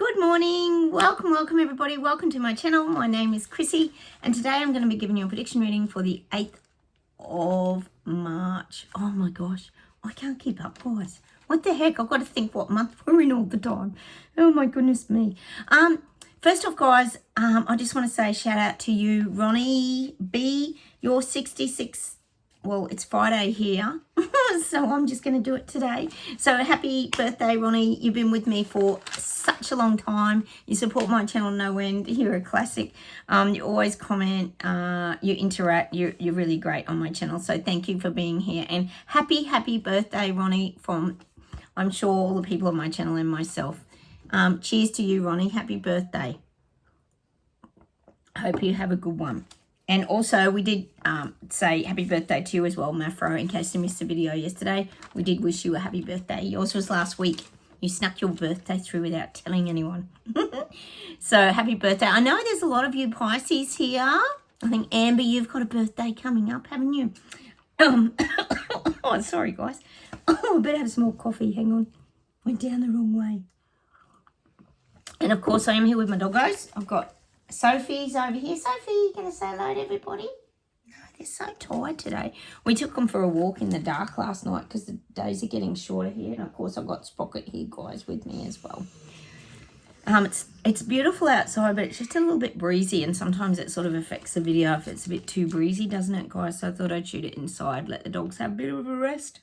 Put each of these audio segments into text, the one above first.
Good morning. Welcome everybody. Welcome to my channel. My name is Chrissy and today I'm going to be giving you a prediction reading for the 8th of March. Oh my gosh, I can't keep up, guys. What the heck? I've got to think what month we're in all the time. Oh my goodness me. First off, guys, I just want to say shout out to you, Ronnie B. You're 66. Well, it's Friday here, so I'm just going to do it today. So happy birthday, Ronnie. You've been with me for such a long time. You support my channel no end. You're a classic. You always comment, you interact. You're really great on my channel. So thank you for being here. And happy birthday, Ronnie, from, I'm sure, all the people on my channel and myself. Cheers to you, Ronnie. Happy birthday. Hope you have a good one. And also, we did say happy birthday to you as well, Mafro, in case you missed the video yesterday. We did wish you a happy birthday. Yours was last week. You snuck your birthday through without telling anyone. So, happy birthday. I know there's a lot of you Pisces here. I think, Amber, you've got a birthday coming up, haven't you? Oh, sorry, guys. Oh, I better have some more coffee. Hang on. Went down the wrong way. And, of course, I am here with my doggos. I've got Sophie's over here. Sophie, you going to say hello to everybody? No, they're so tired today. We took them for a walk in the dark last night because the days are getting shorter here. And, of course, I've got Sprocket here, guys, with me as well. It's beautiful outside, but it's just a little bit breezy. And sometimes it sort of affects the video if it's a bit too breezy, doesn't it, guys? So I thought I'd shoot it inside, let the dogs have a bit of a rest.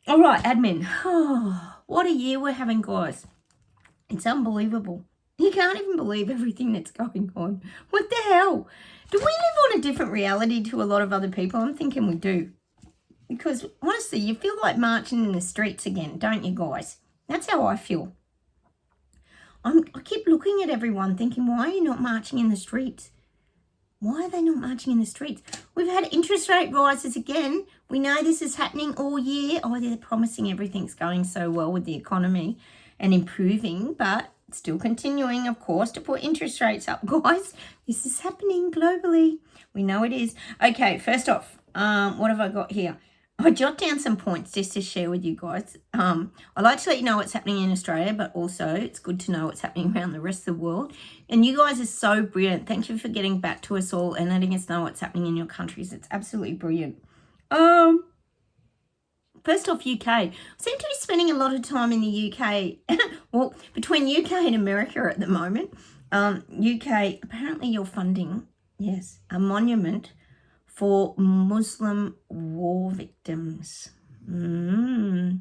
All right, admin. Oh, what a year we're having, guys. It's unbelievable. You can't even believe everything that's going on. What the hell? Do we live on a different reality to a lot of other people? I'm thinking we do. Because, honestly, you feel like marching in the streets again, don't you, guys? That's how I feel. I keep looking at everyone thinking, why are you not marching in the streets? Why are they not marching in the streets? We've had interest rate rises again. We know this is happening all year. Oh, they're promising everything's going so well with the economy and improving, but still continuing, of course, to put interest rates up, guys. This is happening globally. We know it is. Okay, first off, what have I got here? I jot down some points just to share with you guys. I like to let you know what's happening in Australia, but also it's good to know what's happening around the rest of the world. And you guys are so brilliant. Thank you for getting back to us all and letting us know what's happening in your countries. It's absolutely brilliant. First off, UK. I seem to be spending a lot of time in the UK. Well, between UK and America at the moment. UK, apparently you're funding, yes, a monument for Muslim war victims. I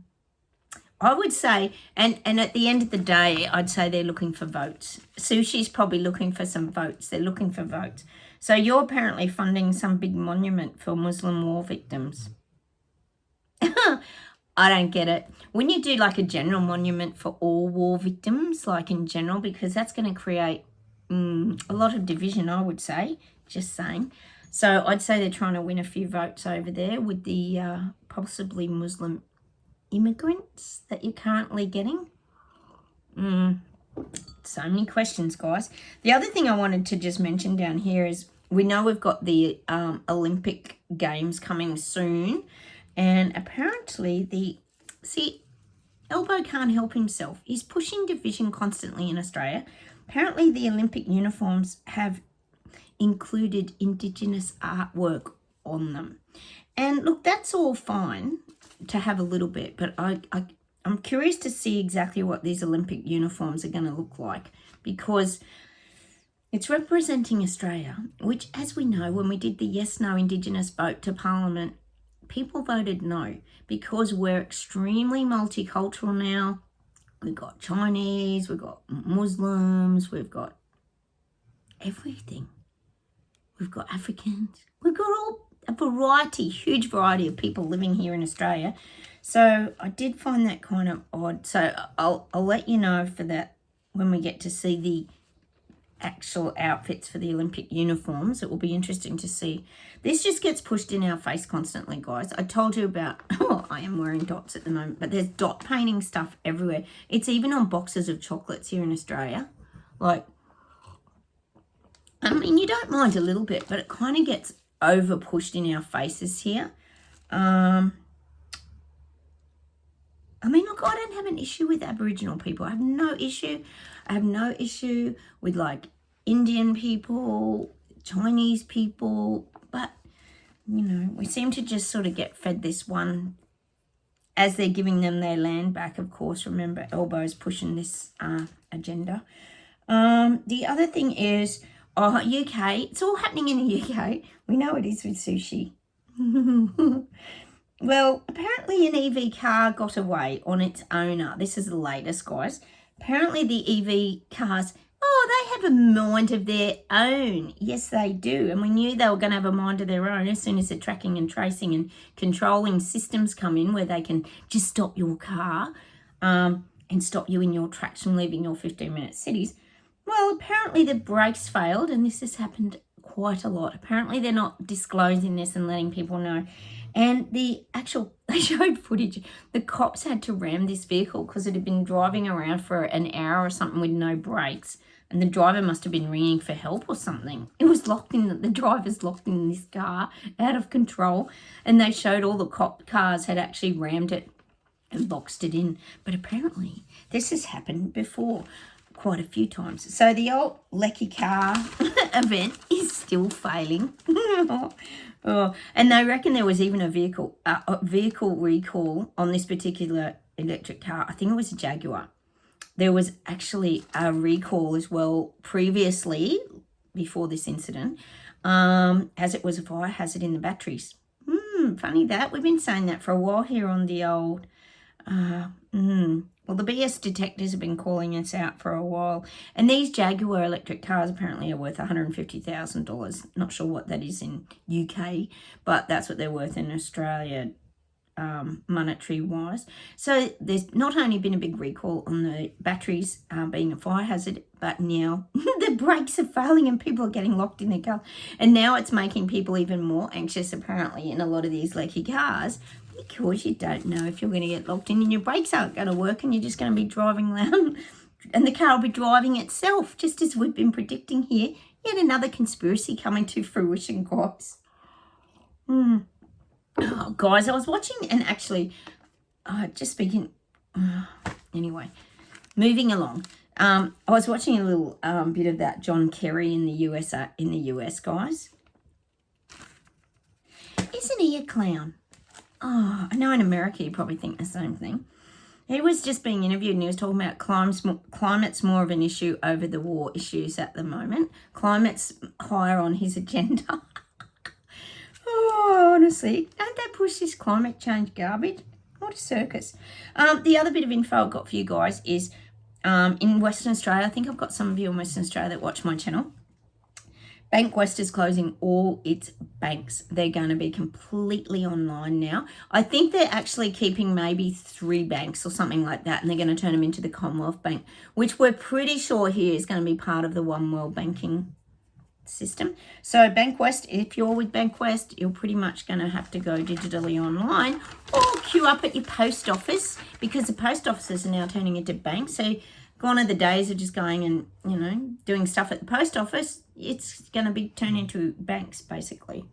would say, and at the end of the day, I'd say they're looking for votes. Sushi's probably looking for some votes. They're looking for votes. So you're apparently funding some big monument for Muslim war victims. I don't get it. When you do like a general monument for all war victims, like in general, because that's going to create a lot of division, I would say, just saying. So I'd say they're trying to win a few votes over there with the possibly Muslim immigrants that you're currently getting. So many questions, guys. The other thing I wanted to just mention down here is we know we've got the Olympic Games coming soon. And apparently Elbow can't help himself. He's pushing division constantly in Australia. Apparently the Olympic uniforms have included Indigenous artwork on them. And look, that's all fine to have a little bit, but I'm curious to see exactly what these Olympic uniforms are going to look like, because it's representing Australia, which, as we know, when we did the yes-no Indigenous vote to Parliament, people voted no because we're extremely multicultural now. We've got Chinese, we've got Muslims, we've got everything. We've got Africans. We've got all a variety, huge variety of people living here in Australia. So I did find that kind of odd. So I'll let you know for that when we get to see the actual outfits for the Olympic uniforms. It will be interesting to see. This just gets pushed in our face constantly, guys. I told you about, I am wearing dots at the moment, but there's dot painting stuff everywhere. It's even on boxes of chocolates here in Australia. Like, I mean, you don't mind a little bit, but it kind of gets over pushed in our faces here. I mean, look, I don't have an issue with Aboriginal people. I have no issue. I have no issue with like Indian people, Chinese people, but you know, we seem to just sort of get fed this one as they're giving them their land back, of course. Remember, Elbow's pushing this agenda. The other thing is, UK, it's all happening in the UK. We know it is with sushi. Well, apparently an EV car got away on its owner. This is the latest, guys. Apparently the EV cars, they have a mind of their own. Yes, they do. And we knew they were going to have a mind of their own as soon as the tracking and tracing and controlling systems come in, where they can just stop your car and stop you in your tracks from leaving your 15-minute cities. Well, apparently the brakes failed, and this has happened quite a lot. Apparently they're not disclosing this and letting people know. And they showed footage. The cops had to ram this vehicle because it had been driving around for an hour or something with no brakes. And the driver must have been ringing for help or something. It was the driver's locked in this car, out of control. And they showed all the cop cars had actually rammed it and boxed it in. But apparently this has happened before quite a few times. So the old Lecky car event is still failing. And they reckon there was even a vehicle recall on this particular electric car. I think it was a Jaguar. There was actually a recall as well previously, before this incident, as it was a fire hazard in the batteries. Funny that. We've been saying that for a while here on the old... Well, the BS detectors have been calling us out for a while. And these Jaguar electric cars apparently are worth $150,000. Not sure what that is in UK, but that's what they're worth in Australia, monetary-wise. So there's not only been a big recall on the batteries being a fire hazard, but now the brakes are failing and people are getting locked in their car. And now it's making people even more anxious, apparently, in a lot of these leaky cars, because you don't know if you're going to get locked in and your brakes aren't going to work and you're just going to be driving around and the car will be driving itself, just as we've been predicting here. Yet another conspiracy coming to fruition, guys. Oh, guys, I was watching and actually, just speaking, anyway, moving along. I was watching a little bit of that John Kerry in the US, guys. Isn't he a clown? Oh, I know in America you probably think the same thing. He was just being interviewed and he was talking about climate's more of an issue over the war issues at the moment. Climate's higher on his agenda. Oh, honestly, don't they push this climate change garbage? What a circus. The other bit of info I've got for you guys is in Western Australia, I think I've got some of you in Western Australia that watch my channel. Bankwest is closing all its banks. They're going to be completely online now. I think they're actually keeping maybe 3 banks or something like that, and they're going to turn them into the Commonwealth Bank, which we're pretty sure here is going to be part of the One World banking system. So Bankwest, if you're with Bankwest, you're pretty much going to have to go digitally online or queue up at your post office, because the post offices are now turning into banks. So gone are the days of just going and, doing stuff at the post office. It's going to be turned into banks, basically.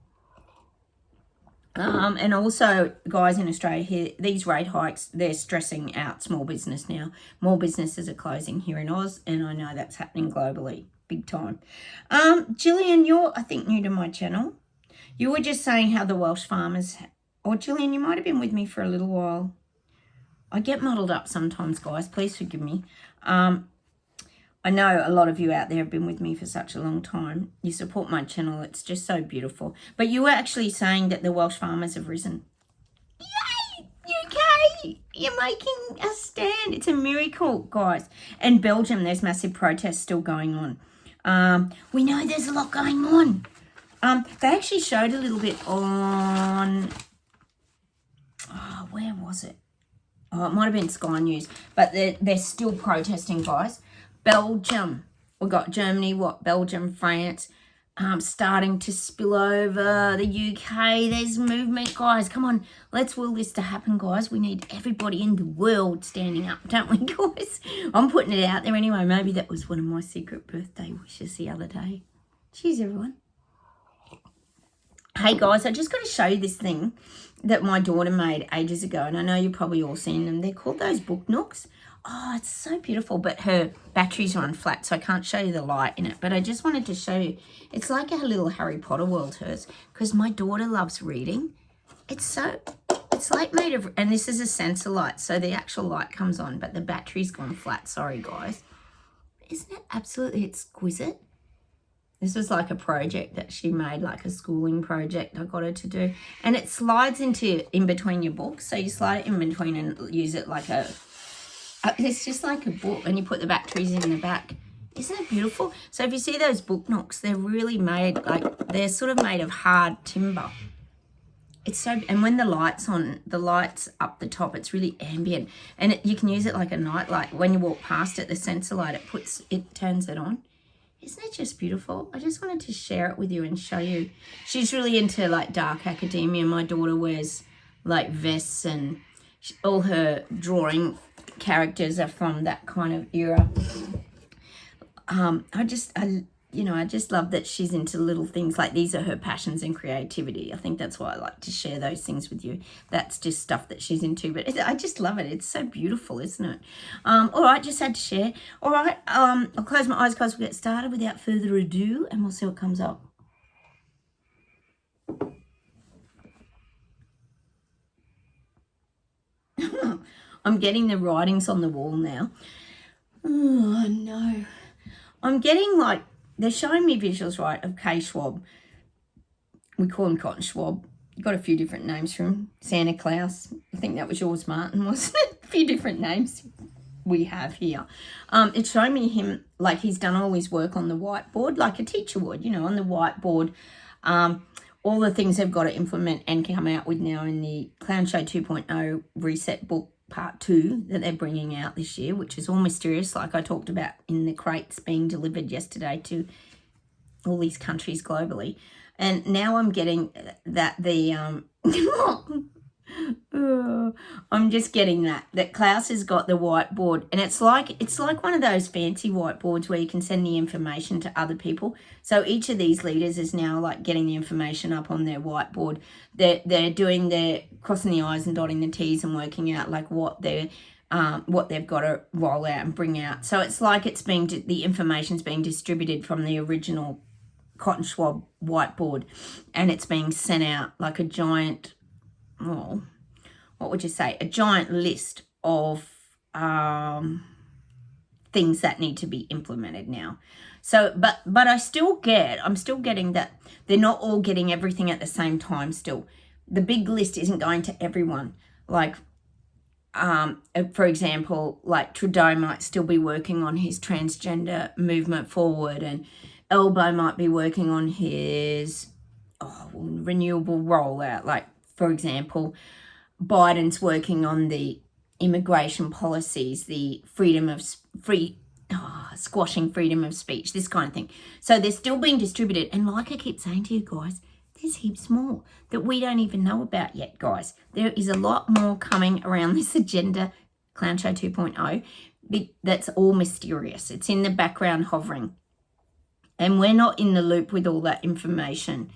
And also, guys, in Australia here, these rate hikes, they're stressing out small business now. More businesses are closing here in Oz, and I know that's happening globally, big time. Gillian, you're, I think, new to my channel. You were just saying how the Welsh farmers... Or, Gillian, you might have been with me for a little while. I get muddled up sometimes, guys. Please forgive me. I know a lot of you out there have been with me for such a long time. You support my channel. It's just so beautiful. But you were actually saying that the Welsh farmers have risen. Yay! UK! You're making a stand. It's a miracle, guys. And Belgium, there's massive protests still going on. We know there's a lot going on. They actually showed a little bit on... Oh, where was it? Oh, it might have been Sky News. But they're still protesting, guys. Belgium, we've got Germany, Belgium, France, starting to spill over the UK. There's movement, guys. Come on, let's will this to happen, guys. We need everybody in the world standing up, don't we, guys? I'm putting it out there anyway. Maybe that was one of my secret birthday wishes the other day. Cheers, everyone. Hey guys, I just got to show you this thing that my daughter made ages ago, and I know you've probably all seen them. They're called those book nooks. Oh, it's so beautiful, but her batteries run flat, so I can't show you the light in it. But I just wanted to show you. It's like a little Harry Potter world, hers, because my daughter loves reading. It's like made of, and this is a sensor light, so the actual light comes on, but the battery's gone flat. Sorry, guys. Isn't it absolutely exquisite? This was like a project that she made, like a schooling project I got her to do. And it slides in between your books. So you slide it in between and use it like it's just like a book, and you put the batteries in the back. Isn't it beautiful? So if you see those book nooks, they're really made, like, they're sort of made of hard timber. It's so, and when the light's on, the light's up the top, it's really ambient. And you can use it like a night light. When you walk past it, the sensor light, it turns it on. Isn't it just beautiful? I just wanted to share it with you and show you. She's really into like dark academia. My daughter wears like vests, and all her drawing characters are from that kind of era. I just love that she's into little things like these are her passions and creativity. I think that's why I like to share those things with you. That's just stuff that she's into, but I just love it. It's so beautiful, isn't it? All right, just had to share. All right, I'll close my eyes, guys. We'll get started without further ado, and we'll see what comes up. I'm getting the writings on the wall now. Oh, no. I'm getting like, they're showing me visuals, right, of K. Schwab. We call him Cotton Schwab. You've got a few different names for him. Santa Claus. I think that was yours, Martin, wasn't it? A few different names we have here. It's showing me him, like he's done all his work on the whiteboard, like a teacher would, on the whiteboard. All the things they've got to implement and come out with now in the Clown Show 2.0 Reset Book Part 2 that they're bringing out this year, which is all mysterious, like I talked about in the crates being delivered yesterday to all these countries globally. And now I'm getting that I'm just getting that Klaus has got the whiteboard, and it's like one of those fancy whiteboards where you can send the information to other people. So each of these leaders is now like getting the information up on their whiteboard. They're doing their crossing the I's and dotting the T's and working out like what they've got to roll out and bring out. So it's like the information's being distributed from the original Cotton Schwab whiteboard, and it's being sent out like a giant, what would you say? A giant list of things that need to be implemented now. So, but I'm still getting that they're not all getting everything at the same time still. The big list isn't going to everyone. Like, for example, like Trudeau might still be working on his transgender movement forward, and Elbow might be working on his renewable rollout. Like, for example, Biden's working on the immigration policies, the squashing freedom of speech, this kind of thing. So they're still being distributed. And like I keep saying to you guys, there's heaps more that we don't even know about yet, guys. There is a lot more coming around this agenda, Clown Show 2.0, that's all mysterious. It's in the background hovering. And we're not in the loop with all that information.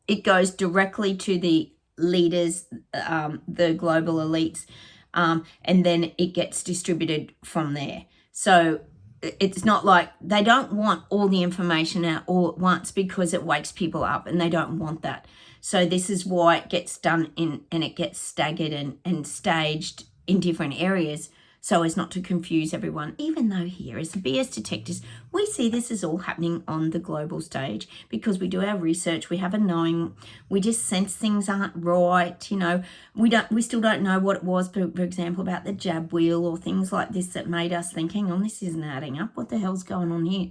It goes directly to the leaders, the global elites, and then it gets distributed from there. So it's not like they don't want all the information out all at once because it wakes people up, and they don't want that. So this is why it gets done and it gets staggered and staged in different areas, so as not to confuse everyone, even though here as the BS detectors, we see this is all happening on the global stage because we do our research, we have a knowing, we just sense things aren't right, we still don't know what it was, for example, about the jab wheel or things like this that made us think, hang on, this isn't adding up, what the hell's going on here?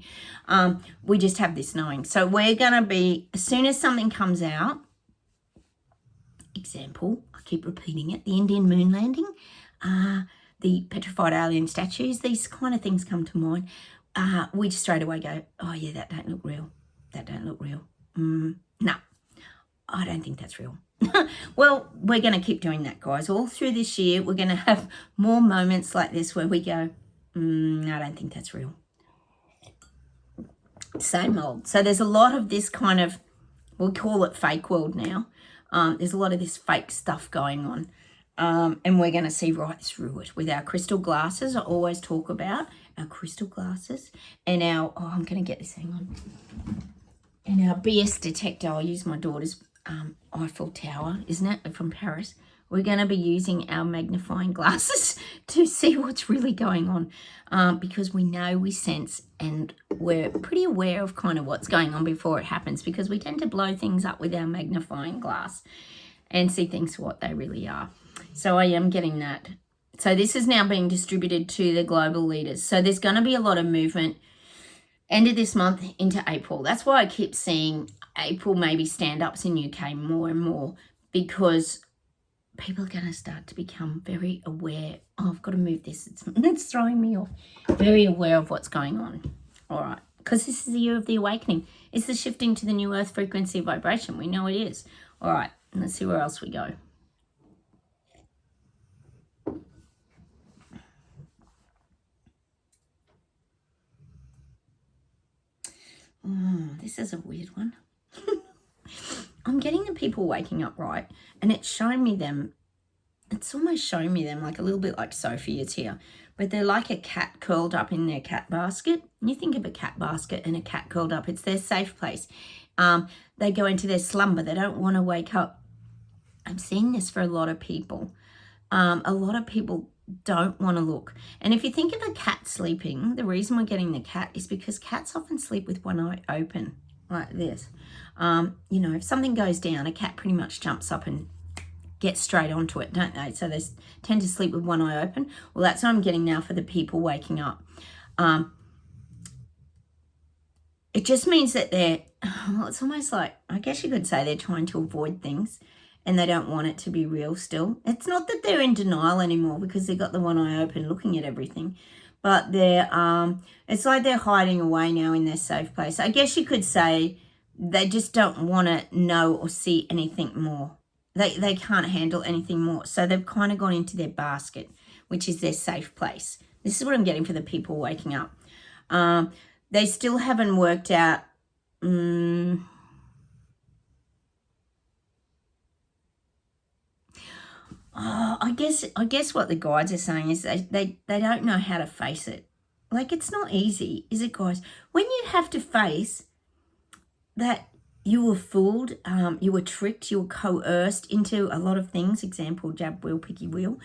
We just have this knowing. So we're going to be, as soon as something comes out, example, I keep repeating it, the Indian moon landing, the petrified alien statues, these kind of things come to mind. We just straight away go, oh yeah, that don't look real. That don't look real. No, I don't think that's real. Well, we're going to keep doing that, guys. All through this year, we're going to have more moments like this where we go, I don't think that's real. Same old. So there's a lot of this kind of, we'll call it fake world now. There's a lot of this fake stuff going on. And we're going to see right through it with our crystal glasses. I always talk about our crystal glasses and our, I'm going to get this, hang on. And our BS detector. I'll use my daughter's Eiffel Tower, isn't it, from Paris. We're going to be using our magnifying glasses to see what's really going on, because we know, we sense, and we're pretty aware of kind of what's going on before it happens, because we tend to blow things up with our magnifying glass and see things for what they really are. So I am getting that. So this is now being distributed to the global leaders. So there's going to be a lot of movement end of this month into April. That's why I keep seeing April maybe stand-ups in UK more and more, because people are going to start to become very aware. Oh, I've got to move this. It's throwing me off. Very aware of what's going on. All right. Because this is the year of the awakening. It's the shifting to the new earth frequency vibration. We know it is. All right. Let's see where else we go. This is a weird one. I'm getting the people waking up, right? And it's showing me them. It's almost showing me them like a little bit like Sophie is here. But they're like a cat curled up in their cat basket. And you think of a cat basket and a cat curled up. It's their safe place. They go into their slumber. They don't want to wake up. I'm seeing this for a lot of people. A lot of people don't want to look. And if you think of a cat sleeping, the reason we're getting the cat is because cats often sleep with one eye open like this. You know, if something goes down, a cat pretty much jumps up and gets straight onto it, don't they? So they tend to sleep with one eye open. Well, that's what I'm getting now for the people waking up. It just means that they're, well, it's almost like, I guess you could say they're trying to avoid things and they don't want it to be real still. It's not that they're in denial anymore because they've got the one eye open looking at everything, but they're, it's like they're hiding away now in their safe place. I guess you could say they just don't want to know or see anything more. They can't handle anything more. So they've kind of gone into their basket, which is their safe place. This is what I'm getting for the people waking up. They still haven't worked out. I guess what the guides are saying is they don't know how to face it. Like, it's not easy, is it, guys? When you have to face that you were fooled, you were tricked, you were coerced into a lot of things, example, jab wheel, picky wheel,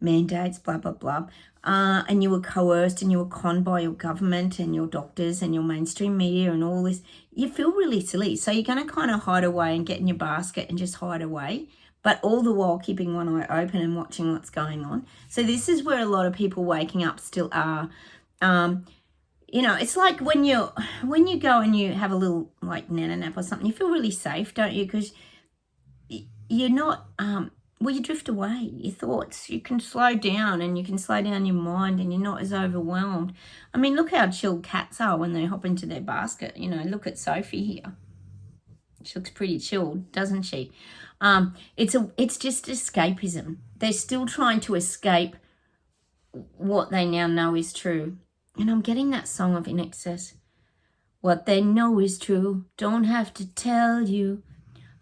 mandates, blah, blah, blah, and you were coerced and you were conned by your government and your doctors and your mainstream media and all this, you feel really silly. So you're going to kind of hide away and get in your basket and just hide away, but all the while keeping one eye open and watching what's going on. So this is where a lot of people waking up still are. You know, it's like when you go and you have a little like nana nap or something, you feel really safe, don't you? Because you're not, well, you drift away, your thoughts, you can slow down and you can slow down your mind and you're not as overwhelmed. I mean, look how chilled cats are when they hop into their basket. You know, look at Sophie here. She looks pretty chilled, doesn't she? It's just escapism. They're still trying to escape what they now know is true. And I'm getting that song of In Excess. What they know is true, don't have to tell you.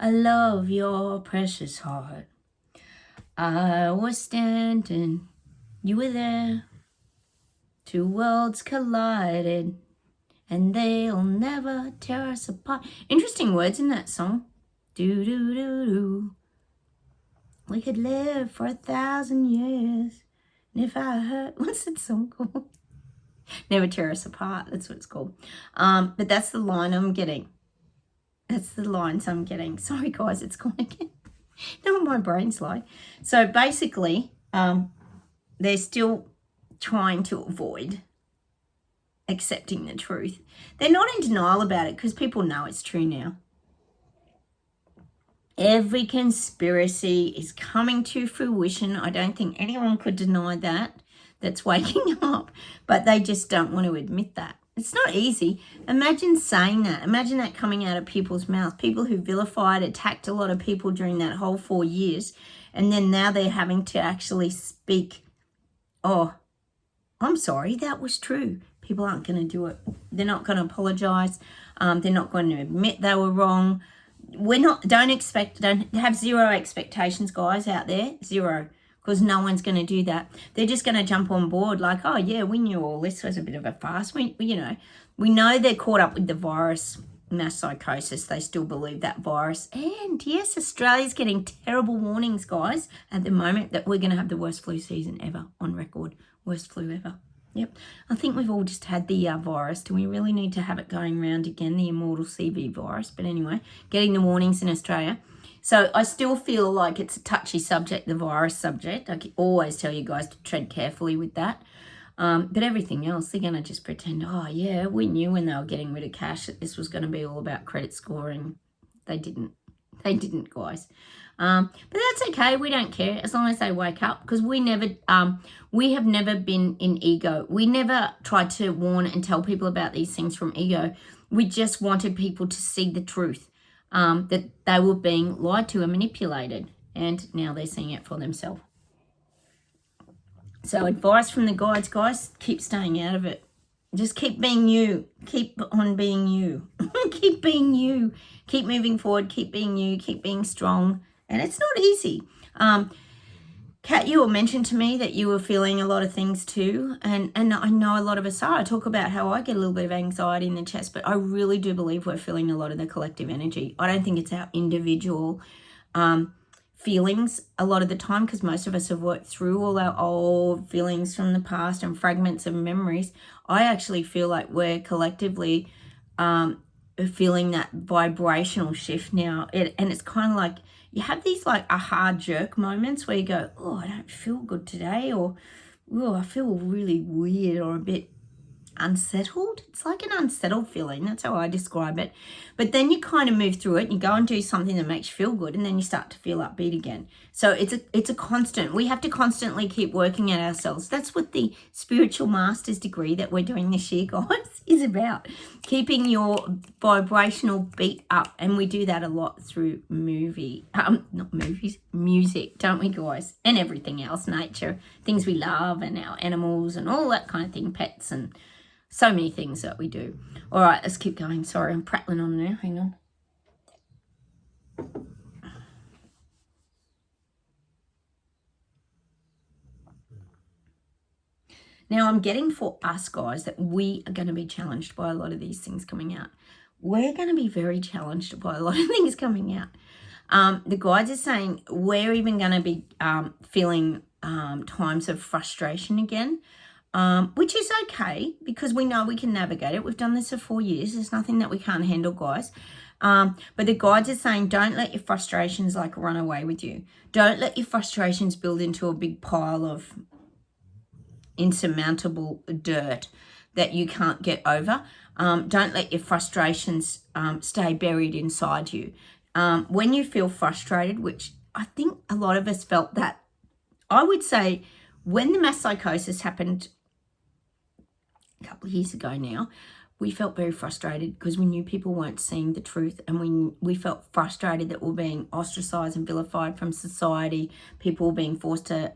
I love your precious heart. I was standing, you were there. Two worlds collided, and they'll never tear us apart. Interesting words in that song. Do, do, do, do. We could live for 1,000 years. And if I hurt, what's that song called? Never tear us apart, that's what it's called. But that's the line I'm getting. That's the lines I'm getting. Sorry, guys, it's gone again. Know what my brain's like. So basically, they're still trying to avoid accepting the truth. They're not in denial about it because people know it's true now. Every conspiracy is coming to fruition. I don't think anyone could deny that, that's waking up, but they just don't want to admit that. It's not easy. Imagine saying that. Imagine that coming out of people's mouths. People who vilified, attacked a lot of people during that whole 4 years, and then now they're having to actually speak, oh, I'm sorry, that was true. People aren't going to do it. They're not going to apologize. They're not going to admit they were wrong. Don't have zero expectations, guys, out there. Zero. Because no one's going to do that. They're just going to jump on board like, oh, yeah, we knew all this was a bit of a farce. We know they're caught up with the virus, mass psychosis. They still believe that virus. And, yes, Australia's getting terrible warnings, guys, at the moment that we're going to have the worst flu season ever on record. Worst flu ever. Yep. I think we've all just had the virus. Do we really need to have it going around again, the immortal CV virus? But anyway, getting the warnings in Australia. So I still feel like it's a touchy subject, the virus subject. I can always tell you guys to tread carefully with that. But everything else, they're going to just pretend, oh, yeah, we knew when they were getting rid of cash that this was going to be all about credit scoring. They didn't. They didn't, guys. But that's okay. We don't care as long as they wake up, because we have never been in ego. We never tried to warn and tell people about these things from ego. We just wanted people to see the truth. That they were being lied to and manipulated, and now they're seeing it for themselves. So advice from the guides, guys, keep staying out of it. Just keep being you. Keep on being you. Keep being you. Keep moving forward. Keep being you. Keep being strong. And it's not easy. Kat, you mentioned to me that you were feeling a lot of things too, and I know a lot of us are. I talk about how I get a little bit of anxiety in the chest, but I really do believe we're feeling a lot of the collective energy. I don't think it's our individual feelings a lot of the time, because most of us have worked through all our old feelings from the past and fragments of memories. I actually feel like we're collectively feeling that vibrational shift now, and it's kind of like, you have these like aha jerk moments where you go, oh, I don't feel good today, or oh, I feel really weird or a bit unsettled. It's like an unsettled feeling. That's how I describe it. But then you kind of move through it and you go and do something that makes you feel good, and then you start to feel upbeat again. So it's a constant. We have to constantly keep working at ourselves. That's what the spiritual master's degree that we're doing this year, guys, is about. Keeping your vibrational beat up. And we do that a lot through music, don't we, guys? And everything else, nature, things we love, and our animals and all that kind of thing, pets, and so many things that we do. All right, let's keep going. Sorry, I'm prattling on now. Hang on. Now, I'm getting for us, guys, that we are going to be challenged by a lot of these things coming out. We're going to be very challenged by a lot of things coming out. The guides are saying we're even going to be feeling times of frustration again. Which is okay, because we know we can navigate it. We've done this for 4 years. There's nothing that we can't handle, guys. But the guides are saying, don't let your frustrations like run away with you. Don't let your frustrations build into a big pile of insurmountable dirt that you can't get over. Don't let your frustrations stay buried inside you. When you feel frustrated, which I think a lot of us felt that, I would say when the mass psychosis happened a couple of years ago now, we felt very frustrated because we knew people weren't seeing the truth, and we felt frustrated that we're being ostracized and vilified from society. People were being forced to,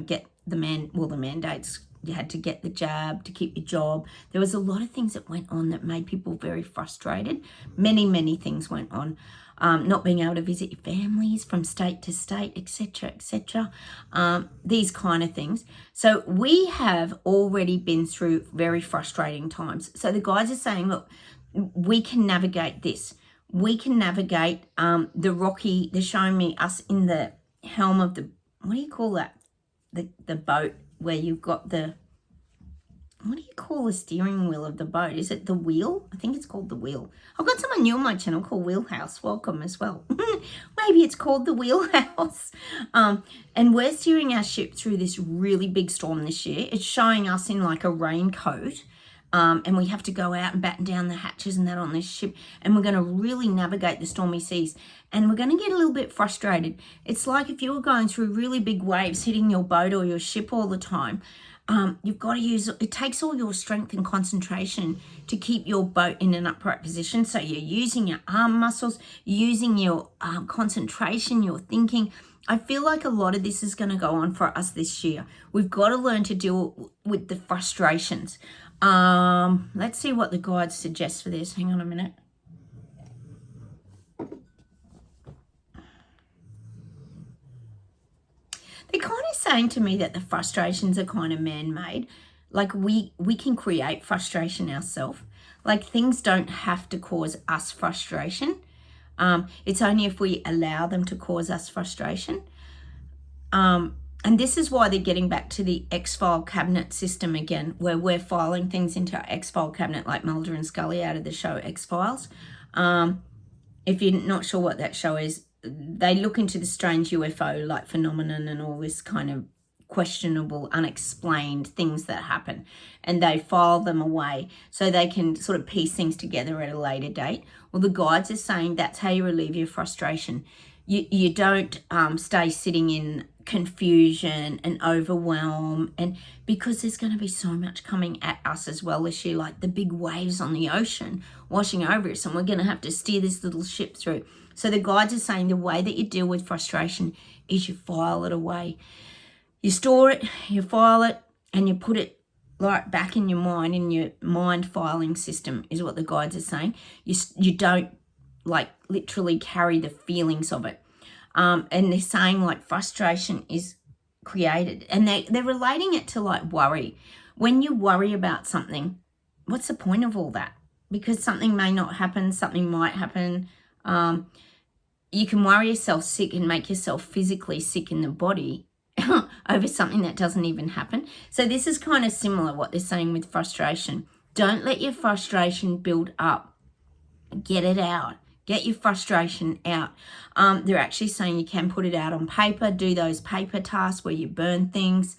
get the mandates. You had to get the jab to keep your job. There was a lot of things that went on that made people very frustrated. Many, many things went on. Not being able to visit your families from state to state, etc., these kind of things. So we have already been through very frustrating times. So the guides are saying, look, we can navigate this. We can navigate they're showing me us in the helm of the, what do you call that? The boat where you've got the, what do you call the steering wheel of the boat? Is it the wheel? I think it's called the wheel. I've got someone new on my channel called Wheelhouse. Welcome as well. Maybe it's called the Wheelhouse. And we're steering our ship through this really big storm this year. It's showing us in like a raincoat. And we have to go out and batten down the hatches and that on this ship. And we're going to really navigate the stormy seas. And we're going to get a little bit frustrated. It's like if you were going through really big waves hitting your boat or your ship all the time. You've got to use, it takes all your strength and concentration to keep your boat in an upright position. So you're using your arm muscles, using your concentration, your thinking, I feel like a lot of this is going to go on for us this year. We've got to learn to deal with the frustrations. Let's see what the guides suggest for this. Hang on a minute. They're kind of saying to me that the frustrations are kind of man-made. Like we can create frustration ourselves. Like things don't have to cause us frustration. It's only if we allow them to cause us frustration. And this is why they're getting back to the X-file cabinet system again, where we're filing things into our X-file cabinet like Mulder and Scully out of the show X-Files. If you're not sure what that show is, they look into the strange UFO like phenomenon and all this kind of questionable, unexplained things that happen, and they file them away so they can sort of piece things together at a later date. Well, the guides are saying that's how you relieve your frustration. You don't stay sitting in confusion and overwhelm, and because there's going to be so much coming at us as well this year, like the big waves on the ocean washing over us, and we're going to have to steer this little ship through. So the guides are saying the way that you deal with frustration is you file it away. You store it, you file it, and you put it right back in your mind filing system is what the guides are saying. You don't like literally carry the feelings of it. And they're saying like frustration is created, and they're relating it to like worry. When you worry about something, what's the point of all that? Because something may not happen, something might happen. You can worry yourself sick and make yourself physically sick in the body over something that doesn't even happen. So this is kind of similar what they're saying with frustration. Don't let your frustration build up. Get it out. Get your frustration out. They're actually saying you can put it out on paper, do those paper tasks where you burn things,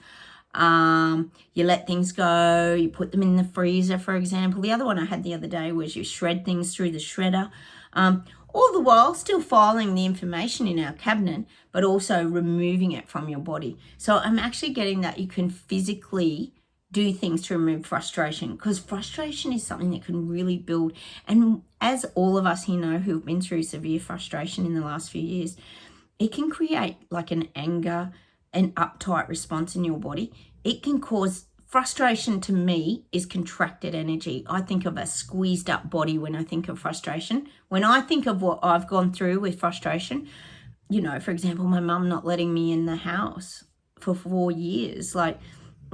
you let things go, you put them in the freezer, for example. The other one I had the other day was you shred things through the shredder. All the while still filing the information in our cabinet, but also removing it from your body. So I'm actually getting that you can physically do things to remove frustration, because frustration is something that can really build. And as all of us here know who've been through severe frustration in the last few years, it can create like an anger, an uptight response in your body. It can cause frustration. To me is contracted energy. I think of a squeezed up body when I think of frustration. When I think of what I've gone through with frustration, you know, for example, my mum not letting me in the house for 4 years, like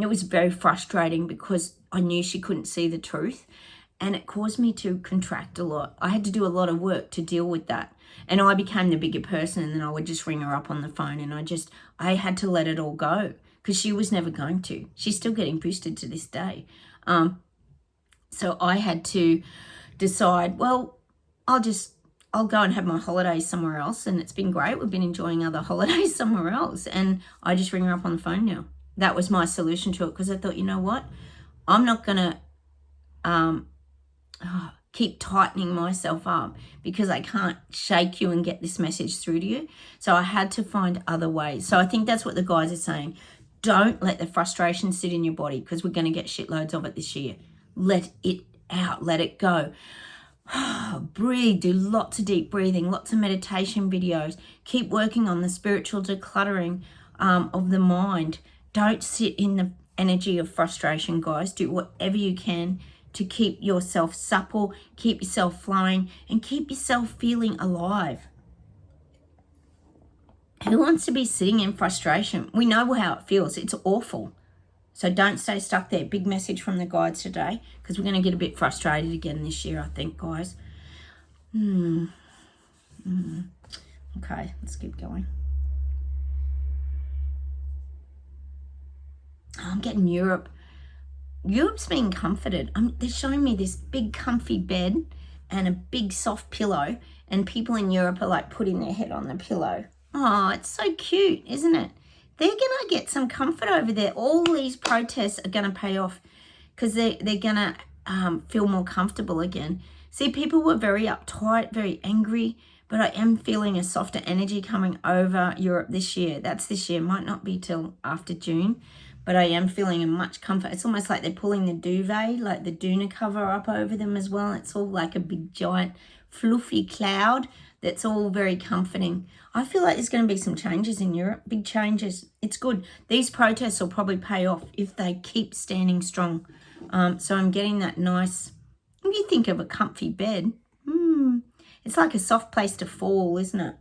it was very frustrating because I knew she couldn't see the truth, and it caused me to contract a lot. I had to do a lot of work to deal with that, and I became the bigger person, and then I would just ring her up on the phone, and I had to let it all go because she was never going to. She's still getting boosted to this day. So I had to decide, well, I'll go and have my holidays somewhere else, and it's been great. We've been enjoying other holidays somewhere else, and I just ring her up on the phone now. That was my solution to it, because I thought, you know what? I'm not going to keep tightening myself up because I can't shake you and get this message through to you. So I had to find other ways. So I think that's what the guys are saying. Don't let the frustration sit in your body, because we're going to get shitloads of it this year. Let it out. Let it go. Breathe. Do lots of deep breathing, lots of meditation videos. Keep working on the spiritual decluttering of the mind. Don't sit in the energy of frustration, guys. Do whatever you can to keep yourself supple, keep yourself flowing, and keep yourself feeling alive. Who wants to be sitting in frustration? We know how it feels. It's awful. So don't stay stuck there. Big message from the guides today, because we're going to get a bit frustrated again this year, I think, guys. Okay, let's keep going. I'm getting Europe. Europe's being comforted. They're showing me this big comfy bed and a big soft pillow, and people in Europe are like putting their head on the pillow. Oh, it's so cute, isn't it? They're going to get some comfort over there. All these protests are going to pay off, because they're going to feel more comfortable again. See, people were very uptight, very angry, but I am feeling a softer energy coming over Europe this year. That's this year. Might not be till after June. But I am feeling a much comfort. It's almost like they're pulling the duvet, like the doona cover up over them as well. It's all like a big giant fluffy cloud that's all very comforting. I feel like there's going to be some changes in Europe, big changes. It's good. These protests will probably pay off if they keep standing strong. So I'm getting that nice, if you think of a comfy bed, it's like a soft place to fall, isn't it?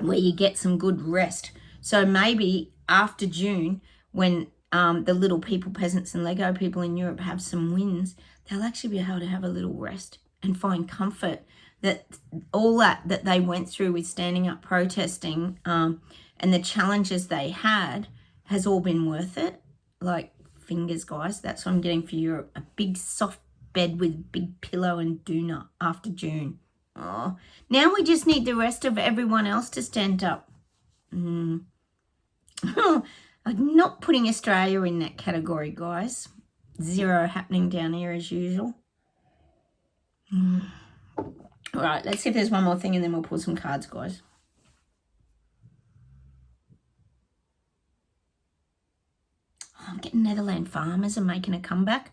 Where you get some good rest. So maybe after June, when the little people, peasants and Lego people in Europe have some wins, they'll actually be able to have a little rest and find comfort that all that they went through with standing up protesting and the challenges they had has all been worth it. Like, fingers, guys. That's what I'm getting for Europe. A big soft bed with big pillow and doona after June. Oh, now we just need the rest of everyone else to stand up. I'm not putting Australia in that category, guys. Zero happening down here as usual. All right, let's see if there's one more thing and then we'll pull some cards, guys. Oh, I'm getting Netherland farmers are making a comeback.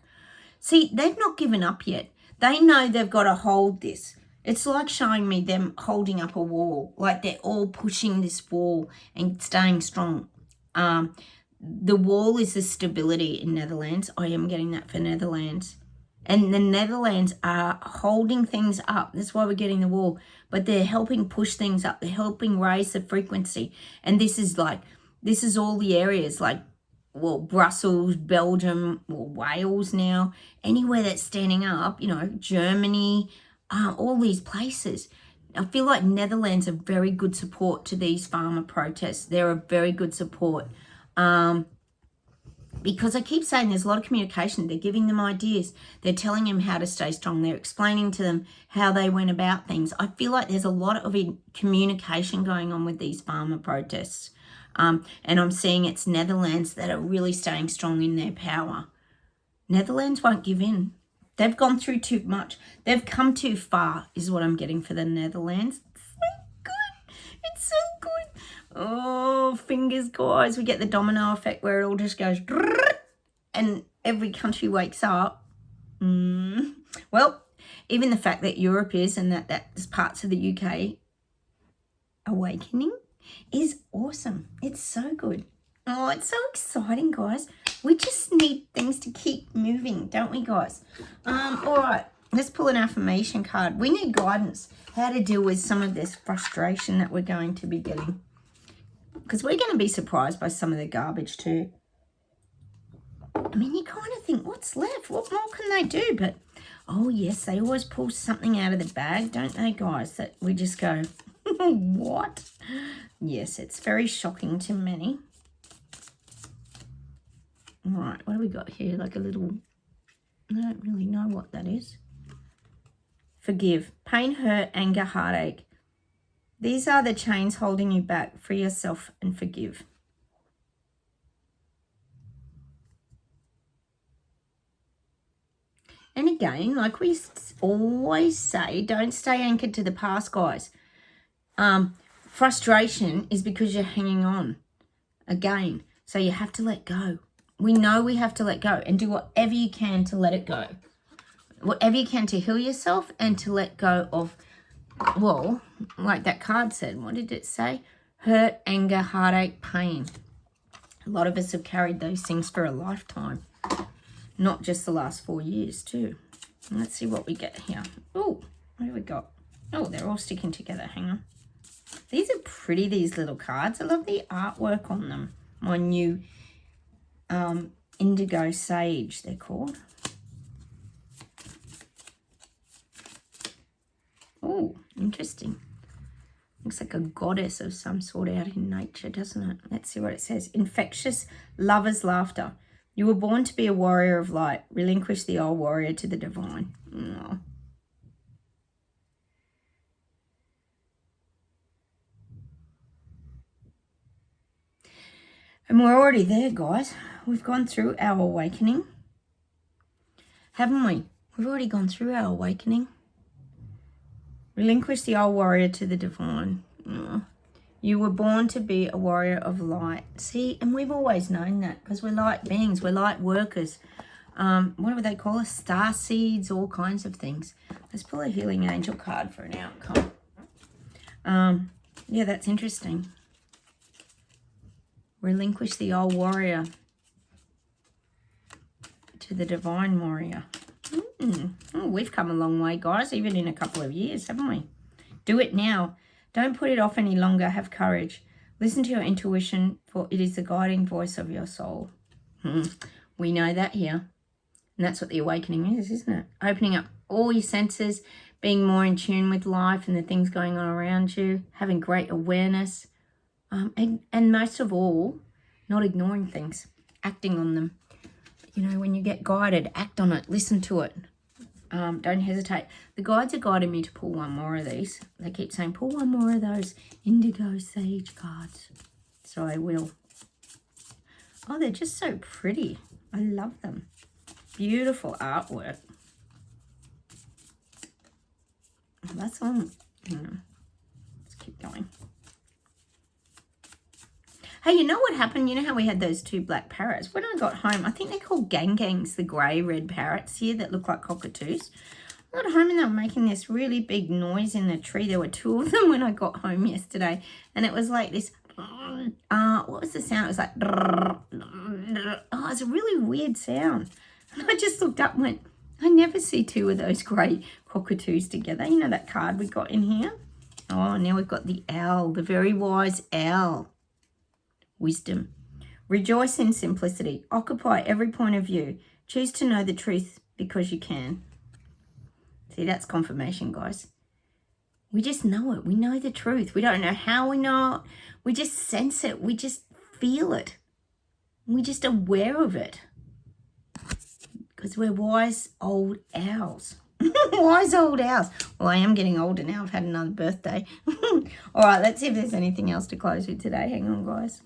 See, they've not given up yet. They know they've got to hold this. It's like showing me them holding up a wall, like they're all pushing this wall and staying strong. The wall is the stability in Netherlands. I am getting that for Netherlands. And the Netherlands are holding things up. That's why we're getting the wall. But they're helping push things up. They're helping raise the frequency. And this is all the areas like, well, Brussels, Belgium, well, Wales now. Anywhere that's standing up, Germany, all these places. I feel like Netherlands are very good support to these farmer protests. They're a very good support. Because I keep saying there's a lot of communication. They're giving them ideas. They're telling them how to stay strong. They're explaining to them how they went about things. I feel like there's a lot of communication going on with these farmer protests. And I'm seeing it's Netherlands that are really staying strong in their power. Netherlands won't give in. They've gone through too much. They've come too far is what I'm getting for the Netherlands. It's so good. It's so good. Oh, fingers, guys. We get the domino effect where it all just goes and every country wakes up. Well, even the fact that Europe is and that there's parts of the UK awakening is awesome. It's so good. Oh, it's so exciting, guys. We just need things to keep moving, don't we, guys? All right, let's pull an affirmation card. We need guidance how to deal with some of this frustration that we're going to be getting. Because we're going to be surprised by some of the garbage too. I mean, you kind of think, what's left? What more can they do? But, oh, yes, they always pull something out of the bag, don't they, guys? That we just go, what? Yes, it's very shocking to many. All right, what do we got here? Like a little, I don't really know what that is. Forgive. Pain, hurt, anger, heartache. These are the chains holding you back. Free yourself and forgive. And again, like we always say, don't stay anchored to the past, guys. Frustration is because you're hanging on. Again, so you have to let go. We know we have to let go and do whatever you can to let it go. Whatever you can to heal yourself and to let go of, well, like that card said, what did it say? Hurt, anger, heartache, pain. A lot of us have carried those things for a lifetime, not just the last 4 years too. Let's see what we get here. Oh, what have we got? Oh, they're all sticking together. Hang on. These are pretty, these little cards. I love the artwork on them. My new indigo sage, they're called. Oh, interesting. Looks like a goddess of some sort out in nature, doesn't it? Let's see what it says. Infectious lover's laughter. You were born to be a warrior of light. Relinquish the old warrior to the divine. Oh. And we're already there, guys. We've gone through our awakening. Haven't we? We've already gone through our awakening. Relinquish the old warrior to the divine. Oh. You were born to be a warrior of light. See, and we've always known that because we're light beings. We're light workers. What do they call us? Star seeds, all kinds of things. Let's pull a healing angel card for an outcome. Yeah, that's interesting. Relinquish the old warrior to the divine warrior. Oh, we've come a long way, guys, even in a couple of years, haven't we? Do it now. Don't put it off any longer. Have courage. Listen to your intuition, for it is the guiding voice of your soul. We know that here. And that's what the awakening is, isn't it? Opening up all your senses, being more in tune with life and the things going on around you, having great awareness, and most of all, not ignoring things, acting on them. You know, when you get guided, act on it, listen to it. Don't hesitate. The guides are guiding me to pull one more of these. They keep saying, pull one more of those indigo sage cards. So I will. Oh, they're just so pretty. I love them. Beautiful artwork. That's all. Let's keep going. Hey, you know what happened? You know how we had those two black parrots? When I got home, I think they're called gangangs, the grey-red parrots here that look like cockatoos. I got home and they were making this really big noise in the tree. There were two of them when I got home yesterday. And it was like this, what was the sound? It was like, oh, it's a really weird sound. And I just looked up and went, I never see two of those grey cockatoos together. You know that card we got in here? Oh, now we've got the owl, the very wise owl. Wisdom. Rejoice in simplicity. Occupy every point of view. Choose to know the truth because you can. See, that's confirmation, guys. We just know it. We know the truth. We don't know how we know it. We just sense it. We just feel it. We're just aware of it. Because we're wise old owls. Wise old owls. Well, I am getting older now. I've had another birthday. All right, let's see if there's anything else to close with today. Hang on, guys.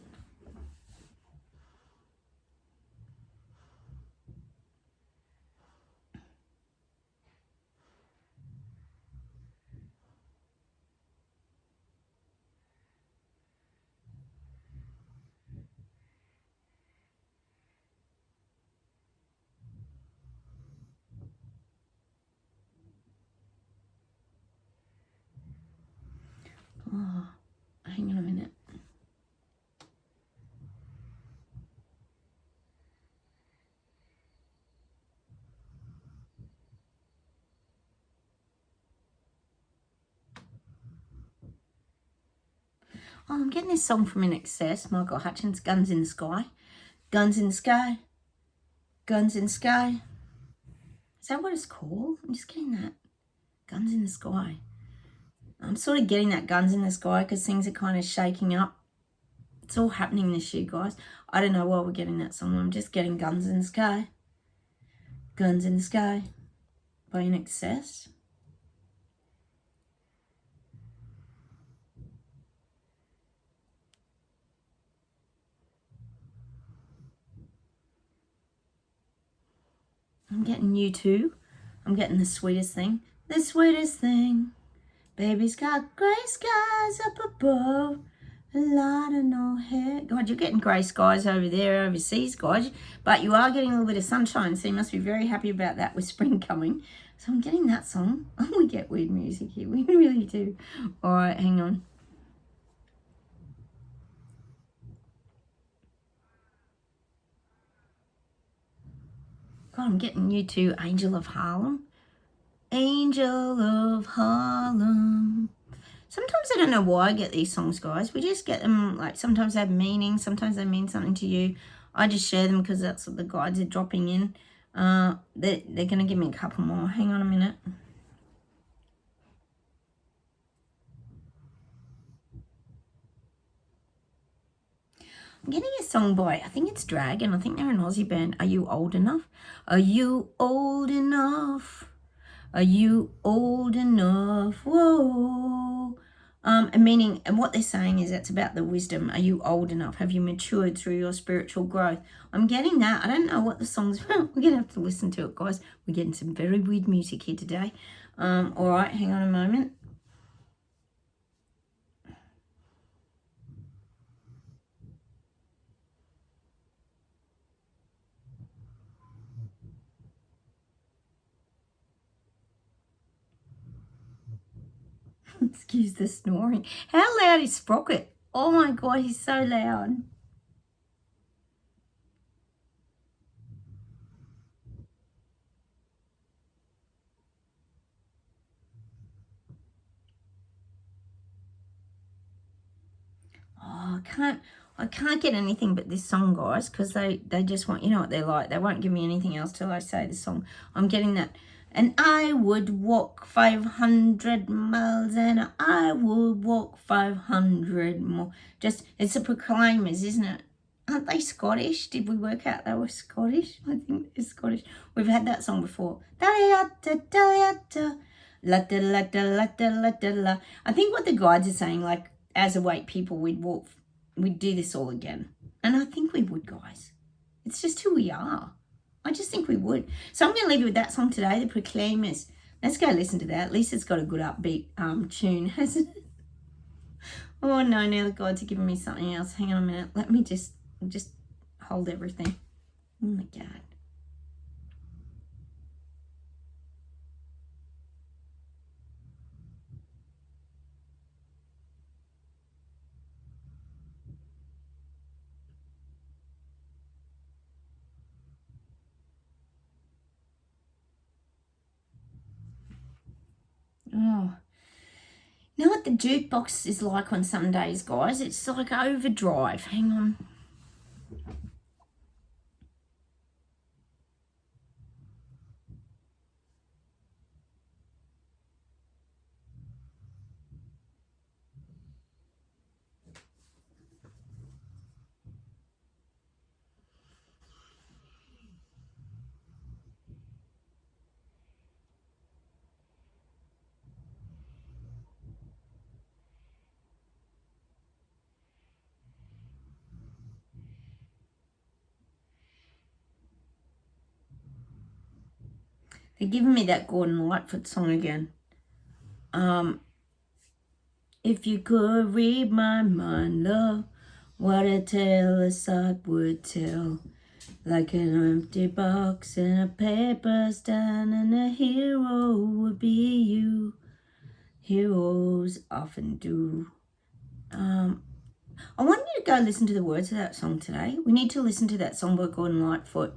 Oh, hang on a minute. Oh, I'm getting this song from In Excess, Michael Hutchins, Guns in the Sky. Guns in the Sky. Guns in the Sky. Is that what it's called? I'm just getting that. Guns in the Sky. I'm sort of getting that Guns in the Sky because things are kind of shaking up. It's all happening this year, guys. I don't know why we're getting that song. I'm just getting Guns in the Sky. Guns in the Sky by In Excess. I'm getting you too. I'm getting The Sweetest Thing. The sweetest thing. Baby's got grey skies up above. A lot of no hair. God, you're getting grey skies over there overseas, guys. But you are getting a little bit of sunshine, so you must be very happy about that with spring coming. So I'm getting that song. Oh, we get weird music here. We really do. All right, hang on. God, I'm getting you too. Angel of Harlem. Angel of Harlem. Sometimes I don't know why I get these songs, guys. We just get them, like, sometimes they have meaning. Sometimes they mean something to you. I just share them because that's what the guides are dropping in. They're going to give me a couple more. Hang on a minute. I'm getting a song by, I think it's Dragon. I think they're an Aussie band. Are you old enough? Are you old enough? Are you old enough? Whoa. Meaning, and what they're saying is it's about the wisdom. Are you old enough? Have you matured through your spiritual growth? I'm getting that. I don't know what the song's about. We're going to have to listen to it, guys. We're getting some very weird music here today. All right, hang on a moment. Excuse the snoring. How loud is Sprocket? Oh my God, he's so loud. Oh, I can't get anything but this song, guys, because they just want, you know what they're like. They won't give me anything else till I say the song. I'm getting that. And I would walk 500 miles and I would walk 500 more. Just, it's the Proclaimers, isn't it? Aren't they Scottish? Did we work out they were Scottish? I think they're Scottish. We've had that song before. I think what the guides are saying, like, as awake people, we'd do this all again. And I think we would, guys. It's just who we are. I just think we would. So I'm going to leave you with that song today, The Proclaimers. Let's go listen to that. At least it's got a good upbeat tune, hasn't it? Oh, no, now the gods are giving me something else. Hang on a minute. Let me just hold everything. Oh, my God. Oh, you know what the jukebox is like on some days, guys? It's like overdrive. Hang on. They're giving me that Gordon Lightfoot song again. If you could read my mind, love, what a tale a sight would tell. Like an empty box and a paper stand, and a hero would be you. Heroes often do. I want you to go listen to the words of that song today. We need to listen to that song by Gordon Lightfoot.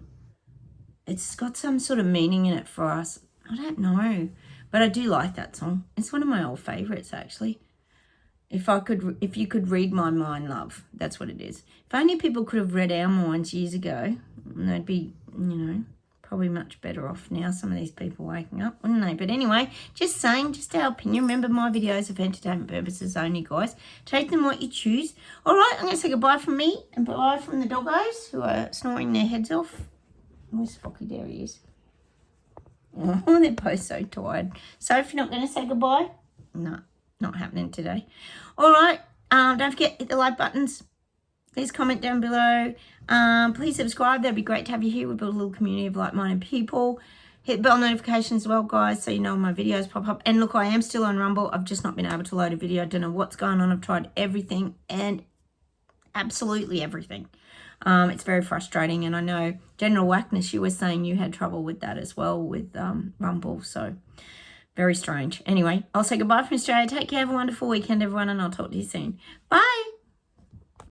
It's got some sort of meaning in it for us. I don't know, but I do like that song. It's one of my old favourites, actually. If you could read my mind, love, that's what it is. If only people could have read our minds years ago, they'd be, probably much better off now. Some of these people waking up, wouldn't they? But anyway, just saying, just our opinion. Remember, my videos are for entertainment purposes only, guys. Take them what you choose. All right, I'm going to say goodbye from me and bye from the doggos who are snoring their heads off. Where's Spocky? There he is. Oh, they're both so tired. So if you're not going to say goodbye, no, not happening today. All right, don't forget, hit the like buttons. Please comment down below. Please subscribe. That'd be great to have you here. We build a little community of like-minded people. Hit bell notifications as well, guys, so you know when my videos pop up. And look, I am still on Rumble. I've just not been able to load a video. I don't know what's going on. I've tried everything and absolutely everything. It's very frustrating, and I know General Wackness, you were saying you had trouble with that as well with Rumble, so very strange. Anyway, I'll say goodbye from Australia. Take care. Have a wonderful weekend, everyone, and I'll talk to you soon. Bye.